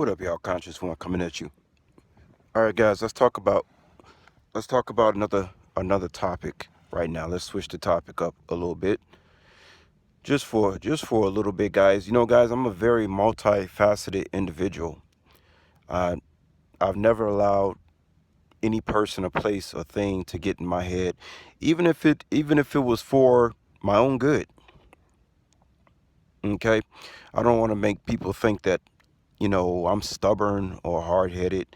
What up, y'all? Conscious One coming at you. All right, guys. Let's talk about another topic right now. Let's switch the topic up a little bit, just for a little bit, guys. Guys, I'm a very multifaceted individual. I I've never allowed any person, a place, or thing to get in my head, even if it was for my own good. Okay, I don't want to make people think that I'm stubborn or hard headed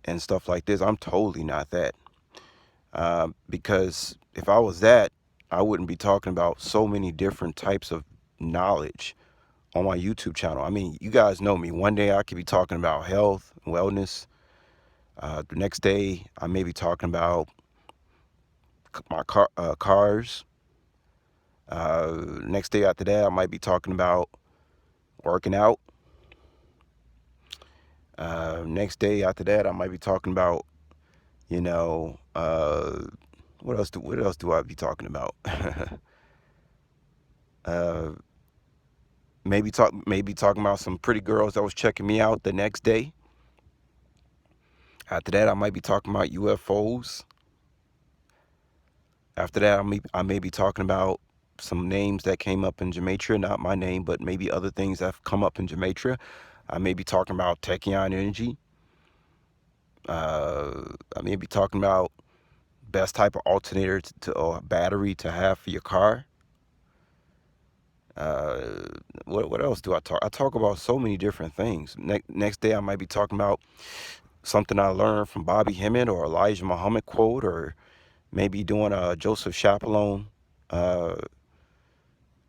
and stuff like this. I'm totally not that. Because if I was that, I wouldn't be talking about so many different types of knowledge on my YouTube channel. I mean, you guys know me. One day I could be talking about health, wellness. The next day I may be talking about cars. Next day after that I might be talking about working out. Next day after that I might be talking about, you know, what else do I be talking about? uh, maybe talking about some pretty girls that was checking me out the next day. After that, I might be talking about UFOs. After that, I may be talking about some names that came up in Gematria, not my name, but maybe other things that have come up in Gematria. I may be talking about Tachyon energy. I may be talking about best type of alternator or battery to have for your car. Uh, what else do I talk? I talk about so many different things. Next day, I might be talking about something I learned from Bobby Hemmett or Elijah Muhammad quote, or maybe doing a Joseph Chaperone, uh,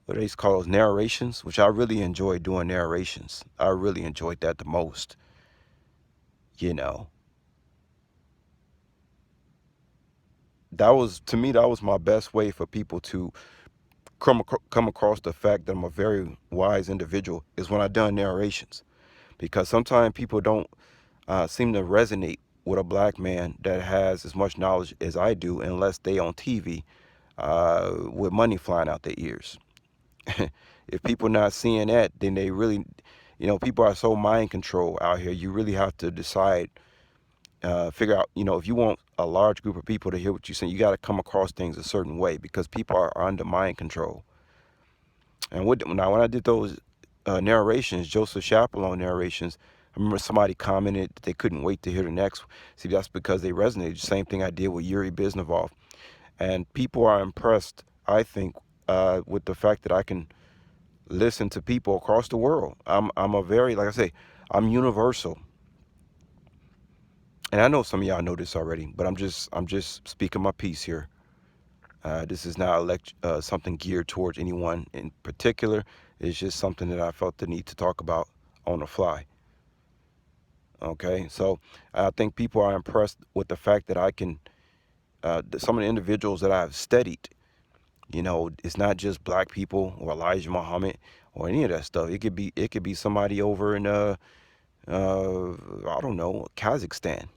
what do they call those, narrations, which I really enjoy doing narrations. I really enjoyed that the most. You know, that was, to me, that was my best way for people to come across the fact that I'm a very wise individual, is when I done narrations. Because sometimes people don't seem to resonate with a black man that has as much knowledge as I do, unless they on TV with money flying out their ears. If people not seeing that, then they really, people are so mind control out here. You really have to decide, figure out, if you want a large group of people to hear what you're saying, you got to come across things a certain way, because people are under mind control. And now when I did those narrations, Joseph Chaperone narrations, I remember somebody commented that they couldn't wait to hear the next. See, that's because they resonated. Same thing I did with Yuri Biznevov. And people are impressed, I think, with the fact that I can listen to people across the world. I'm a very, like I say, I'm universal. And I know some of y'all know this already, but I'm just speaking my piece here. This is not something geared towards anyone in particular. It's just something that I felt the need to talk about on the fly. Okay, so I think people are impressed with the fact that I can. Some of the individuals that I've studied, it's not just black people or Elijah Muhammad or any of that stuff. It could be somebody over in I don't know, Kazakhstan.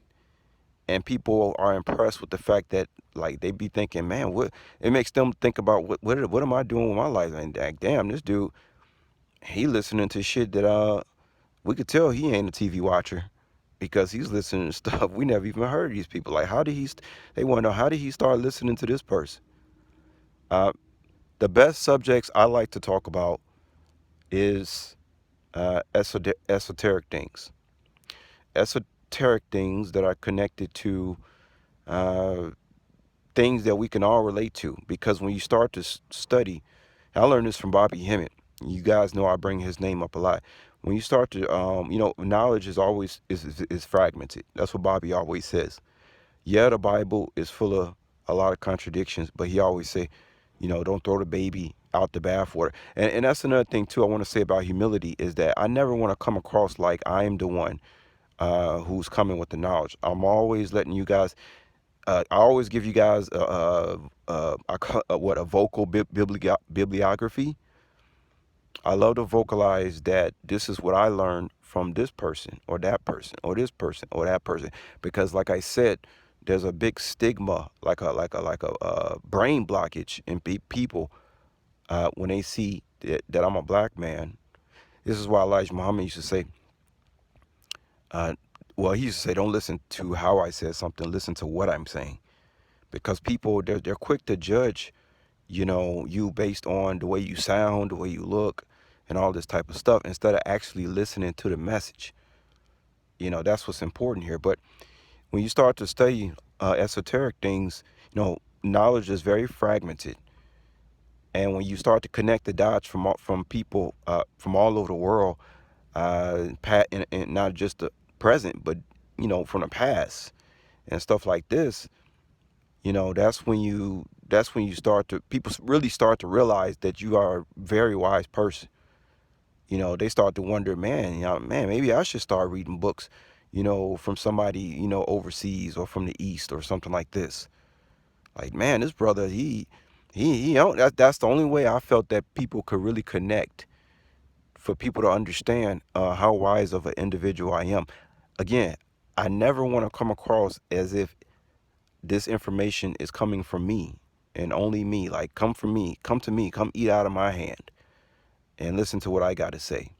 And people are impressed with the fact that, like, they be thinking, man, what it makes them think about, what am I doing with my life? And damn, this dude, he listening to shit that we could tell he ain't a TV watcher, because he's listening to stuff we never even heard of these people. Like, how did they want to know, how did he start listening to this person? Uh, the best subjects I like to talk about is esoteric things. Esoteric things that are connected to uh, things that we can all relate to. Because when you start to study, I learned this from Bobby Hemmett. You guys know I bring his name up a lot. When you start to, knowledge is always is fragmented. That's what Bobby always says. Yeah, the Bible is full of a lot of contradictions, but he always say, don't throw the baby out the bathwater. And that's another thing too I want to say about humility, is that I never want to come across like I am the one who's coming with the knowledge. I'm always letting you guys. I always give you guys a vocal bibliography. I love to vocalize that this is what I learned from this person or that person or this person or that person, because, like I said, there's a big stigma, like a brain blockage in people when they see that I'm a black man. This is why Elijah Muhammad used to say, Uh, well, he used to say, don't listen to how I said something, listen to what I'm saying. Because people, they're quick to judge, you based on the way you sound, the way you look, and all this type of stuff, instead of actually listening to the message. That's what's important here. But when you start to study esoteric things, knowledge is very fragmented. And when you start to connect the dots from people from all over the world, and not just the present, but from the past and stuff like this, that's when you start to people really start to realize that you are a very wise person. They start to wonder, man, man, maybe I should start reading books, from somebody, overseas or from the East or something like this. Like, man, this brother, that's the only way I felt that people could really connect, for people to understand how wise of an individual I am. Again, I never want to come across as if this information is coming from me and only me. Like, come from me, come to me, come eat out of my hand and listen to what I got to say.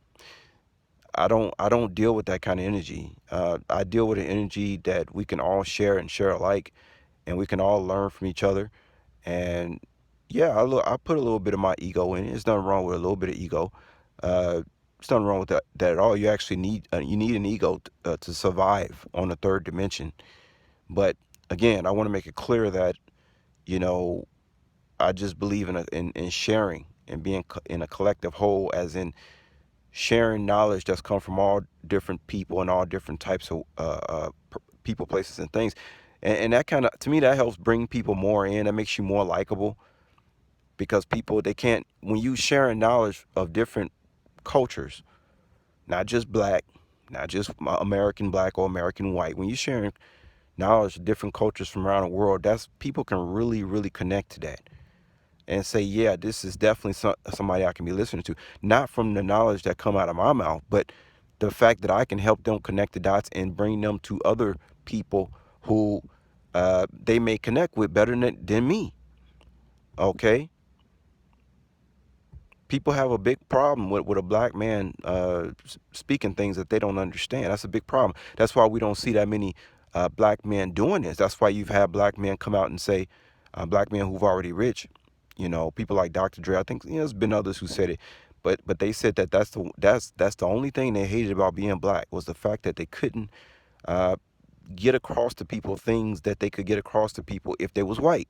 I don't deal with that kind of energy. I deal with an energy that we can all share and share alike, and we can all learn from each other. And yeah, I put a little bit of my ego in it. There's nothing wrong with a little bit of ego. Uh, there's nothing wrong with that at all. You need an ego to survive on the third dimension. But again, I want to make it clear that you know I just believe in sharing and being in a collective whole, as in sharing knowledge that's come from all different people and all different types of people, places, and things. And that kind of, to me, that helps bring people more in. That makes you more likable, because people, they can't, when you sharing knowledge of different cultures, not just black, not just American black or American white, when you sharing knowledge of different cultures from around the world, that's, people can really, really connect to that and say, yeah, this is definitely somebody I can be listening to, not from the knowledge that come out of my mouth, but the fact that I can help them connect the dots and bring them to other people who they may connect with better than me. Okay, people have a big problem with a black man speaking things that they don't understand. That's a big problem. That's why we don't see that many black men doing this. That's why you've had black men come out and say, black men who've already rich, people like Dr. Dre. I think there's been others who said it, but they said that that's the only thing they hated about being black, was the fact that they couldn't uh, get across to people things that they could get across to people if they was white.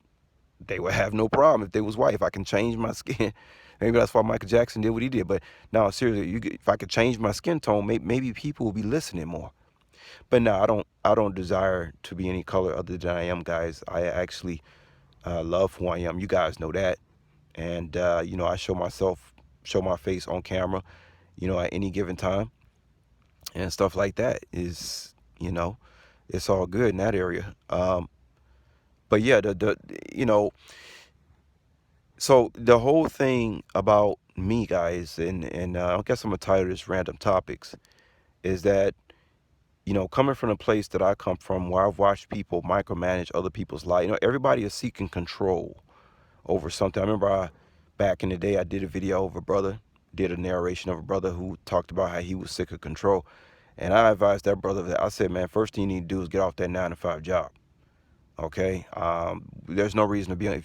They would have no problem if they was white. If I can change my skin, maybe that's why Michael Jackson did what he did. But no, seriously, if I could change my skin tone, maybe people will be listening more. But no, I don't desire to be any color other than I am, guys. I actually love who I am. You guys know that, and I show my face on camera, at any given time, and stuff like that is, it's all good in that area. But yeah, the you know so the whole thing about me, guys, and I guess I'm gonna title this "Random Topics," is that coming from a place that I come from, where I've watched people micromanage other people's life. Everybody is seeking control over something. I remember back in the day, I did a video of a brother, did a narration of a brother who talked about how he was sick of control, and I advised that brother that I said, man, first thing you need to do is get off that 9 to 5 job. Okay, there's no reason to be on,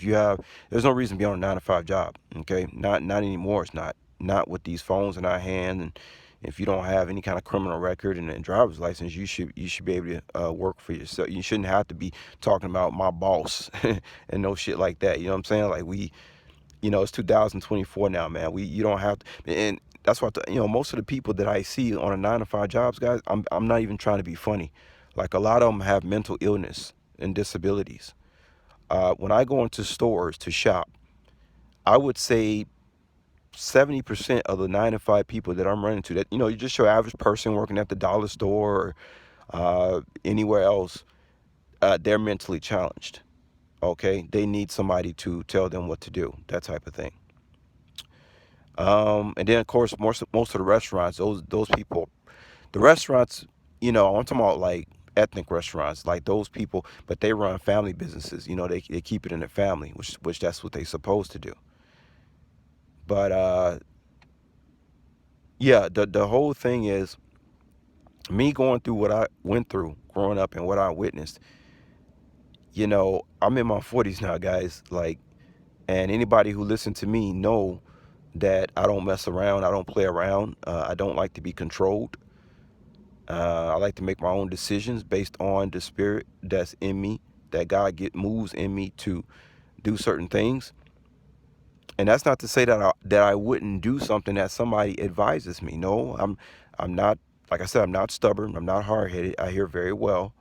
there's no reason to be on a 9 to 5 job. Okay, not anymore. It's not with these phones in our hand, and if you don't have any kind of criminal record and driver's license, you should be able to work for yourself. You shouldn't have to be talking about my boss and no shit like that. You know what I'm saying? Like, it's 2024 now, man. You don't have to, and that's what most of the people that I see on a 9 to 5 jobs, guys. I'm not even trying to be funny. Like, a lot of them have mental illness and disabilities. When I go into stores to shop, I would say 70% of the 9 to 5 people that I'm running to, that you just your average person working at the dollar store or anywhere else, they're mentally challenged. Okay, they need somebody to tell them what to do, that type of thing. And then of course most of the restaurants, those people, the restaurants, I'm talking about like ethnic restaurants, like those people, but they run family businesses. They keep it in their family, which that's what they supposed to do. But yeah, the whole thing is, Me going through what I went through growing up and what I witnessed, I'm in my 40s now, guys. Like, and anybody who listened to me know that I don't mess around. I don't play around. I don't like to be controlled. I like to make my own decisions based on the spirit that's in me, that God get moves in me to do certain things. And that's not to say that I wouldn't do something that somebody advises me. No, I'm not. Like I said, I'm not stubborn. I'm not hard headed. I hear very well,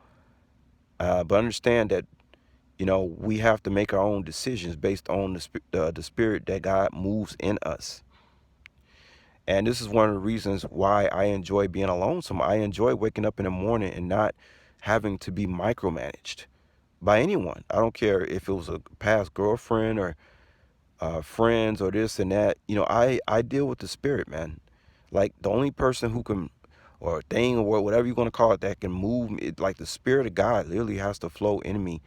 but understand that we have to make our own decisions based on the spirit that God moves in us. And this is one of the reasons why I enjoy being alone. So I enjoy waking up in the morning and not having to be micromanaged by anyone. I don't care if it was a past girlfriend or friends or this and that. I deal with the spirit, man. Like the only person who can, or thing or whatever you're gonna call it, that can move me, like the spirit of God literally has to flow in me.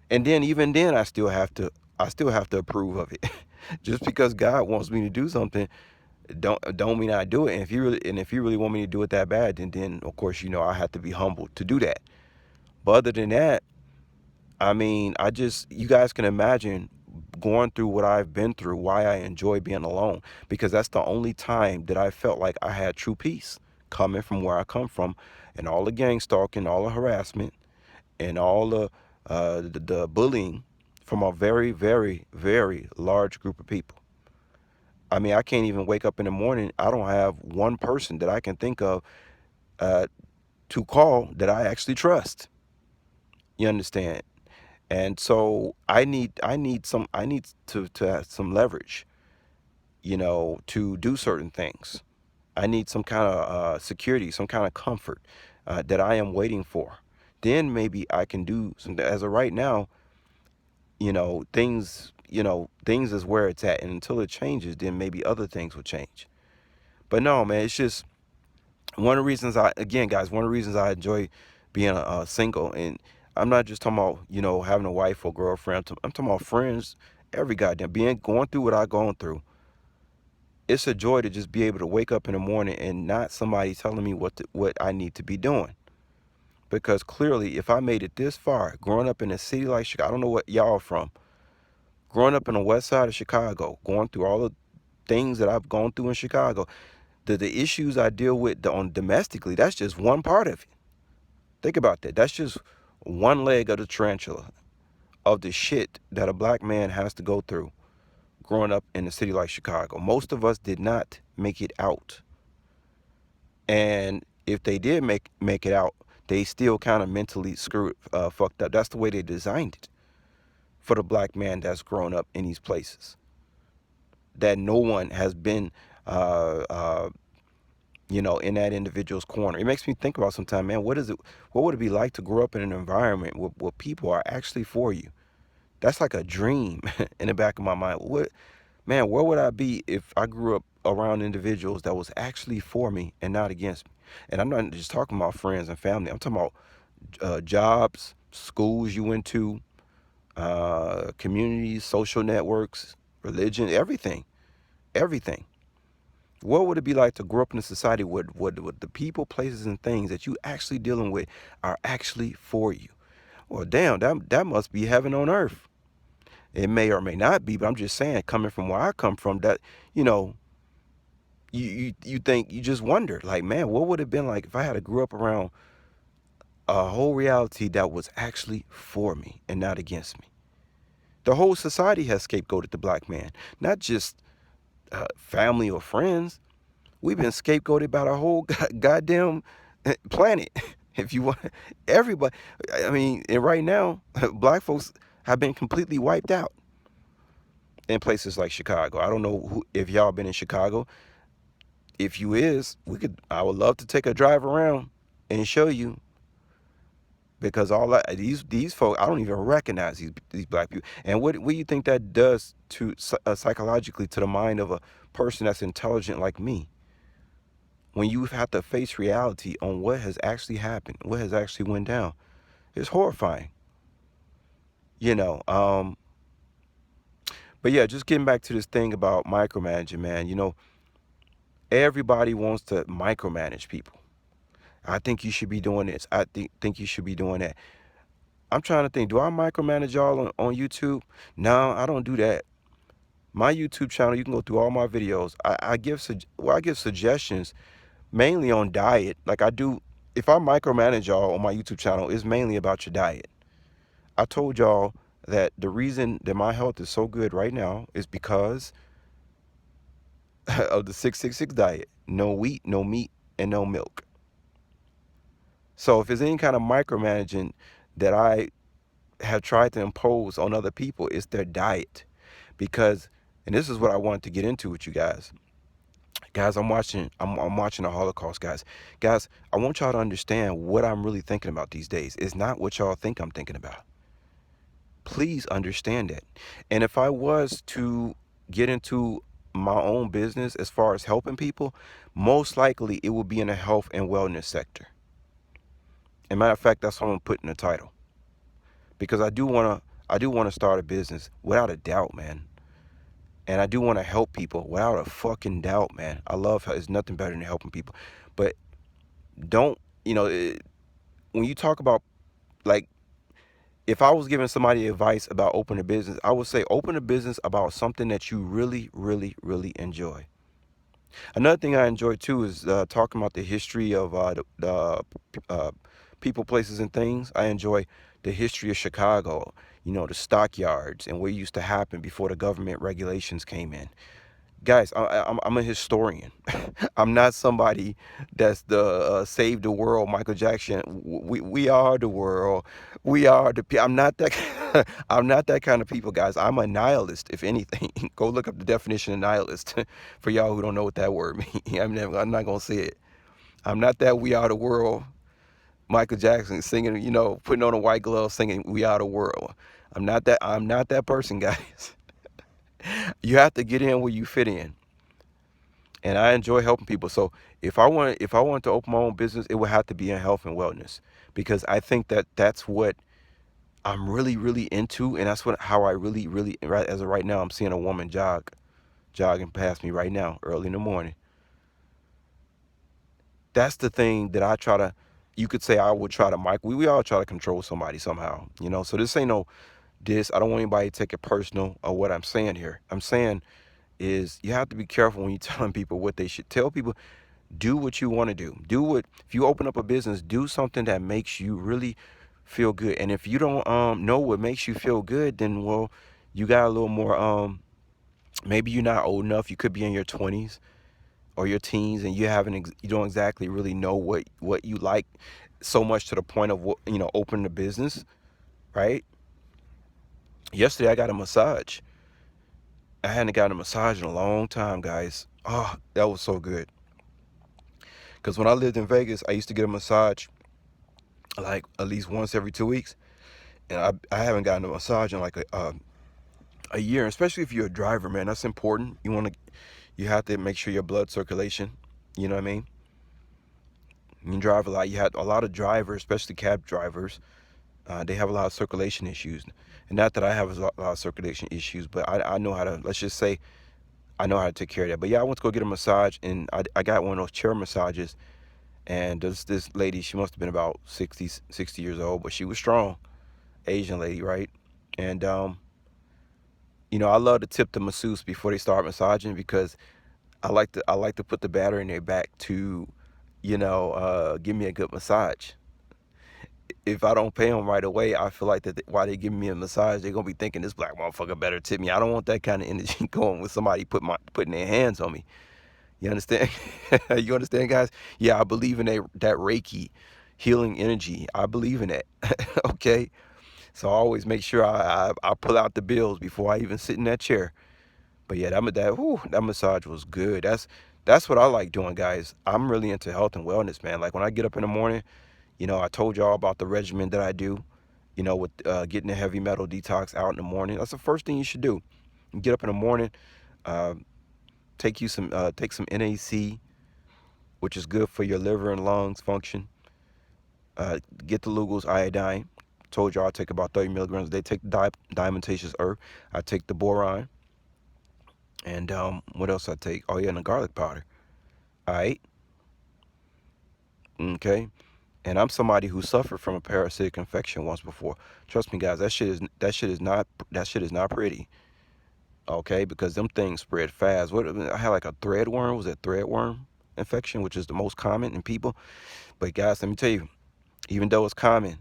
And then even then, I still have to approve of it. Just because God wants me to do something, don't mean I do it. And if you really want me to do it that bad, then of course I have to be humbled to do that. But other than that, I mean, you guys can imagine going through what I've been through, why I enjoy being alone, because that's the only time that I felt like I had true peace, coming from where I come from, and all the gang stalking, all the harassment, and all the bullying from a very, very, very large group of people. I mean, I can't even wake up in the morning. I don't have one person that I can think of uh, to call that I actually trust. You understand? And so I need to have some leverage, to do certain things. I need some kind of security, some kind of comfort that I am waiting for. Then maybe I can do something. As of right now, things is where it's at, and until it changes, then maybe other things will change. But no, man, it's just one of the reasons again, guys, one of the reasons I enjoy being single. And I'm not just talking about, having a wife or girlfriend. I'm talking about friends, every goddamn going through what I've gone through. It's a joy to just be able to wake up in the morning and not somebody telling me what I need to be doing. Because clearly, if I made it this far, growing up in a city like Chicago, I don't know what y'all are from, growing up in the west side of Chicago, going through all the things that I've gone through in Chicago, the issues I deal with on domestically, that's just one part of it. Think about that. That's just one leg of the tarantula of the shit that a black man has to go through growing up in a city like Chicago. Most of us did not make it out. And if they did make it out, they still kind of mentally fucked up. That's the way they designed it for the black man that's grown up in these places. That no one has been uh, uh, in that individual's corner. It makes me think about sometimes, man, what would it be like to grow up in an environment where people are actually for you? That's like a dream in the back of my mind. Man, where would I be if I grew up around individuals that was actually for me and not against me? And I'm not just talking about friends and family. I'm talking about jobs, schools you went to, communities, social networks, religion, everything, everything. What would it be like to grow up in a society where the people, places, and things that you actually dealing with are actually for you? Well, damn, that must be heaven on earth. It may or may not be, but I'm just saying, coming from where I come from, that you know, you think, you just wonder, like, man, what would it have been like if I had to grow up around a whole reality that was actually for me and not against me? The whole society has scapegoated the black man, not just family or friends. We've been scapegoated by the whole goddamn planet. If you want, everybody. I mean, and right now, black folks have been completely wiped out in places like Chicago. I don't know if y'all been in Chicago. If you is, I would love to take a drive around and show you, because all that, these folks, I don't even recognize these black people. And what do you think that does to psychologically to the mind of a person that's intelligent like me? When you have to face reality on what has actually happened, what has actually went down, it's horrifying. You know, but yeah, just getting back to this thing about micromanaging, man. Everybody wants to micromanage people. I think you should be doing this. I think you should be doing that. I'm trying to think, do I micromanage y'all on YouTube? No, I don't do that. My YouTube channel, you can go through all my videos. I give suggestions mainly on diet. Like I do, if I micromanage y'all on my YouTube channel, it's mainly about your diet. I told y'all that the reason that my health is so good right now is because of the 666 diet. No wheat, no meat, and no milk. So if there's any kind of micromanaging that I have tried to impose on other people, it's their diet. Because, and this is what I wanted to get into with you guys. Guys, I'm watching the Holocaust, guys. Guys, I want y'all to understand what I'm really thinking about these days. It's not what y'all think I'm thinking about. Please understand that. And if I was to get into my own business as far as helping people, most likely it would be in the health and wellness sector. As a matter of fact, that's what I'm putting the title. Because I do want to start a business without a doubt, man. And I do want to help people without a fucking doubt, man. I love how it's nothing better than helping people. But don't, when you talk about, like, if I was giving somebody advice about opening a business, I would say open a business about something that you really, really, really enjoy. Another thing I enjoy too is talking about the history of the people, places, and things. I enjoy the history of Chicago, the stockyards and what used to happen before the government regulations came in. Guys, I'm a historian. I'm not somebody that's the save the world Michael Jackson. We are the world. We are the. I'm not that. I'm not that kind of people, guys. I'm a nihilist, if anything. Go look up the definition of nihilist for y'all who don't know what that word means. I'm not gonna say it. I'm not that we are the world Michael Jackson singing, putting on a white glove singing "We Are the World." I'm not that. I'm not that person, guys. You have to get in where you fit in. And I enjoy helping people. So if I wanted to open my own business, it would have to be in health and wellness, because I think that that's what I'm really, really into, and that's how I really, really, right as of right now, I'm seeing a woman jogging past me right now, early in the morning. That's the thing that you could say I would try to we all try to control somebody somehow, So this ain't no diss. I don't want anybody to take it personal or what I'm saying here. I'm saying is you have to be careful when you're telling people what they should tell people. Do what you want to do. If you open up a business, do something that makes you really feel good. And if you don't know what makes you feel good, then well, you got a little more maybe you're not old enough. You could be in your 20s or your teens, and you don't exactly really know what you like so much to the point of opening a business, right? Yesterday I got a massage. I hadn't gotten a massage in a long time, guys. Oh, that was so good. Because when I lived in Vegas, I used to get a massage like at least once every 2 weeks, and I haven't gotten a massage in like a year. Especially if you're a driver, man, that's important. You have to make sure your blood circulation. You know what I mean? You drive a lot. You have a lot of drivers, especially cab drivers. They have a lot of circulation issues, and not that I have a lot of circulation issues, but I know how to. Let's just say I know how to take care of that. But yeah, I went to go get a massage, and I got one of those chair massages. And this lady, she must have been about 60 years old, but she was strong. Asian lady, right? And I love to tip the masseuse before they start massaging, because I like to put the batter in their back to, give me a good massage. If I don't pay them right away, I feel like that while they giving me a massage, they're gonna be thinking this black motherfucker better tip me. I don't want that kind of energy going with somebody putting their hands on me. You understand? You understand, guys? Yeah, I believe in that Reiki healing energy. I believe in that. Okay. So I always make sure I pull out the bills before I even sit in that chair. But yeah, that massage was good. That's what I like doing, guys. I'm really into health and wellness, man. Like when I get up in the morning, I told y'all about the regimen that I do, with getting the heavy metal detox out in the morning. That's the first thing you should do. You get up in the morning, uh, take some NAC, which is good for your liver and lungs function. Get the Lugol's iodine. Told y'all I take about 30 milligrams a day. Take the diatomaceous earth. I take the boron. And what else I take? Oh yeah, and the garlic powder. All right. Okay, and I'm somebody who suffered from a parasitic infection once before. Trust me, guys, that shit is not pretty. Okay, because them things spread fast. What I had like a threadworm, was it threadworm infection, which is the most common in people. But guys, let me tell you, even though it's common,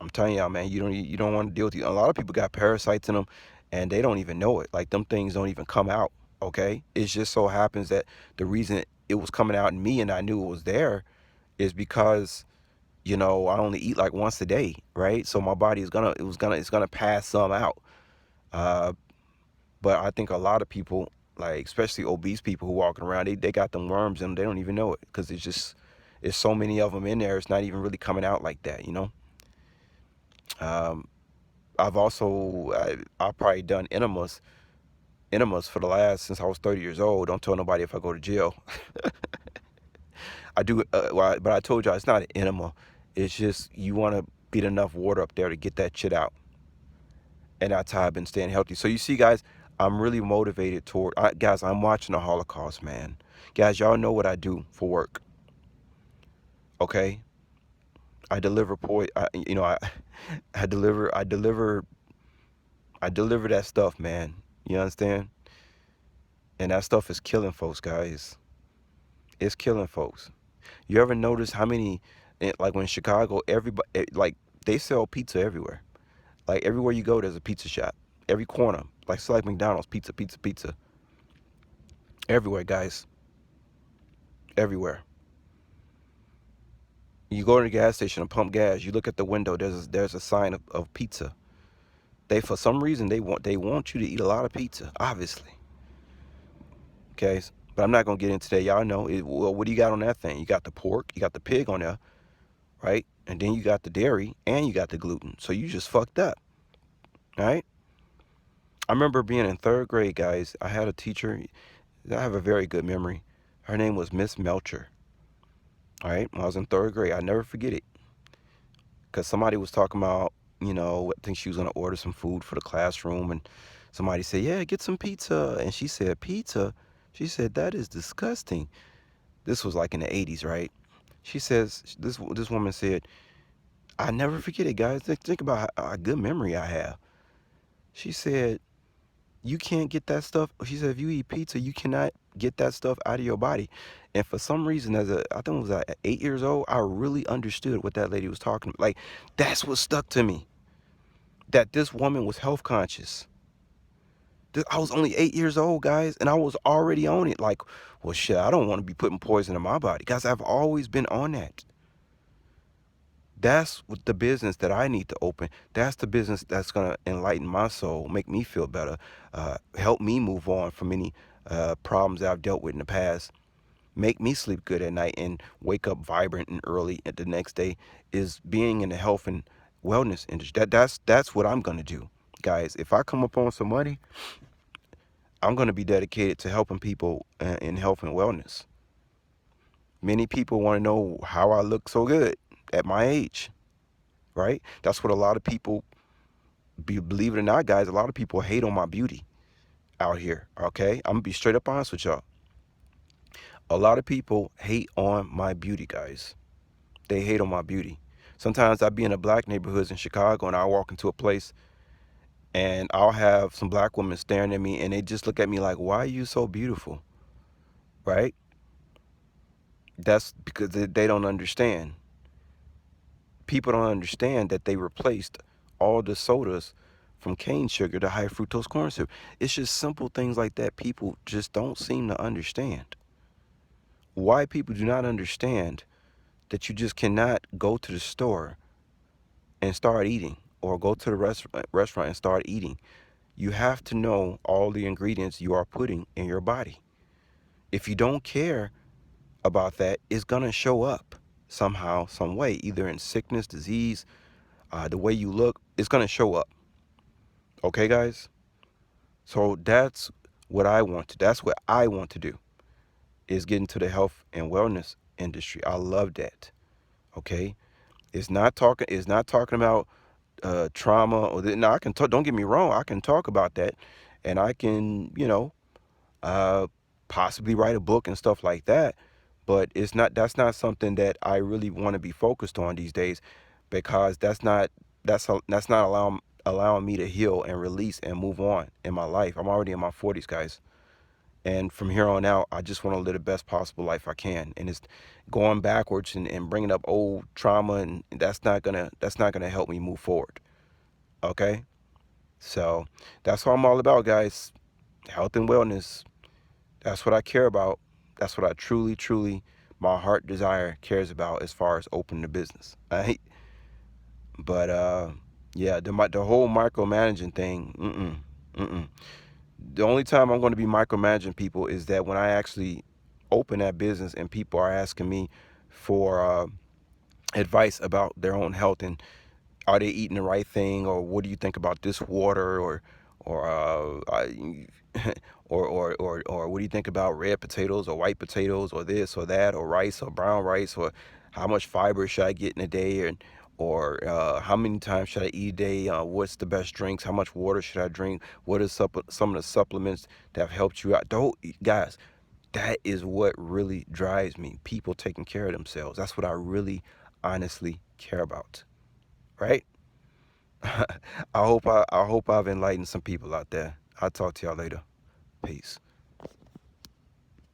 I'm telling y'all, man, you don't want to deal with it. A lot of people got parasites in them, and they don't even know it. Like them things don't even come out. Okay, it just so happens that the reason it was coming out in me and I knew it was there is because I only eat like once a day, right? So my body it's gonna pass some out. Uh, but I think a lot of people, like especially obese people who walking around, they got them worms in them. They don't even know it because it's so many of them in there. It's not even really coming out like that. Um, I've probably done enemas for the last since I was 30 years old. Don't tell nobody if I go to jail. I do, but I told y'all it's not an enema. It's just you want to get enough water up there to get that shit out, and that's how I've been staying healthy. So you see, guys, I'm really motivated guys. I'm watching the Holocaust, man. Guys, y'all know what I do for work, okay? I deliver I deliver that stuff, man. You understand? And that stuff is killing folks, guys. It's killing folks. You ever notice how many, like when Chicago, everybody, like they sell pizza everywhere. Like everywhere you go, there's a pizza shop. Every corner, like it's like McDonald's, pizza, pizza, pizza. Everywhere, guys. Everywhere. You go to the gas station and pump gas. You look at the window. There's a sign of pizza. For some reason they want you to eat a lot of pizza. Obviously, okay. But I'm not gonna get into that. Y'all know it. Well, what do you got on that thing? You got the pork. You got the pig on there, right? And then you got the dairy and you got the gluten. So you just fucked up, right? I remember being in third grade, guys. I had a teacher. I have a very good memory. Her name was Miss Melcher. All right, when I was in third grade, I never forget it. Because somebody was talking about, I think she was going to order some food for the classroom. And somebody said, yeah, get some pizza. And she said, pizza? She said, that is disgusting. This was like in the 80s, right? She says, this woman said, I never forget it, guys. Think about how good memory I have. She said, you can't get that stuff. She said, if you eat pizza, you cannot get that stuff out of your body. And for some reason, I think it was at 8 years old, I really understood what that lady was talking about. Like, that's what stuck to me. That this woman was health conscious. I was only 8 years old, guys, and I was already on it. Like, well, shit, I don't want to be putting poison in my body. Guys, I've always been on that. That's what the business that I need to open. That's the business that's going to enlighten my soul, make me feel better, help me move on from any problems that I've dealt with in the past, make me sleep good at night and wake up vibrant and early at the next day, is being in the health and wellness industry. That's what I'm going to do. Guys, if I come up on some money, I'm going to be dedicated to helping people in health and wellness. Many people want to know how I look so good at my age, right? That's what a lot of people, believe it or not, guys, a lot of people hate on my beauty out here, okay? I'm going to be straight up honest with y'all. A lot of people hate on my beauty, guys. They hate on my beauty. Sometimes I be in a black neighborhoods in Chicago and I walk into a place and I'll have some black women staring at me and they just look at me like, why are you so beautiful, right? That's because they don't understand. People don't understand that they replaced all the sodas from cane sugar to high fructose corn syrup. It's just simple things like that people just don't seem to understand. Why people do not understand that you just cannot go to the store and start eating, or go to the restaurant and start eating. You have to know all the ingredients you are putting in your body. If you don't care about that, it's going to show up somehow, some way, either in sickness, disease, the way you look. It's going to show up. Okay, guys? So that's that's what I want to do, is get into the health and wellness industry. I love that. Okay? It's not talking about trauma or no, I can talk, don't get me wrong, I can talk about that, and I can, possibly write a book and stuff like that. But that's not something that I really want to be focused on these days, because that's not allowing me to heal and release and move on in my life. I'm already in my 40s, guys. And from here on out, I just want to live the best possible life I can. And it's going backwards and bringing up old trauma, and that's not gonna help me move forward. Okay, so that's what I'm all about, guys. Health and wellness. That's what I care about. That's what I truly, truly, my heart desire cares about as far as opening the business. Right? But yeah, the whole micromanaging thing. The only time I'm going to be micromanaging people is that when I actually open that business and people are asking me for advice about their own health, and are they eating the right thing, or what do you think about this water, or or what do you think about red potatoes or white potatoes, or this or that, or rice or brown rice, or how much fiber should I get in a day, or how many times should I eat a day? What's the best drinks? How much water should I drink? What is some of the supplements that have helped you out? Don't, guys, that is what really drives me. People taking care of themselves. That's what I really honestly care about. Right? I hope I've enlightened some people out there. I'll talk to y'all later. Peace.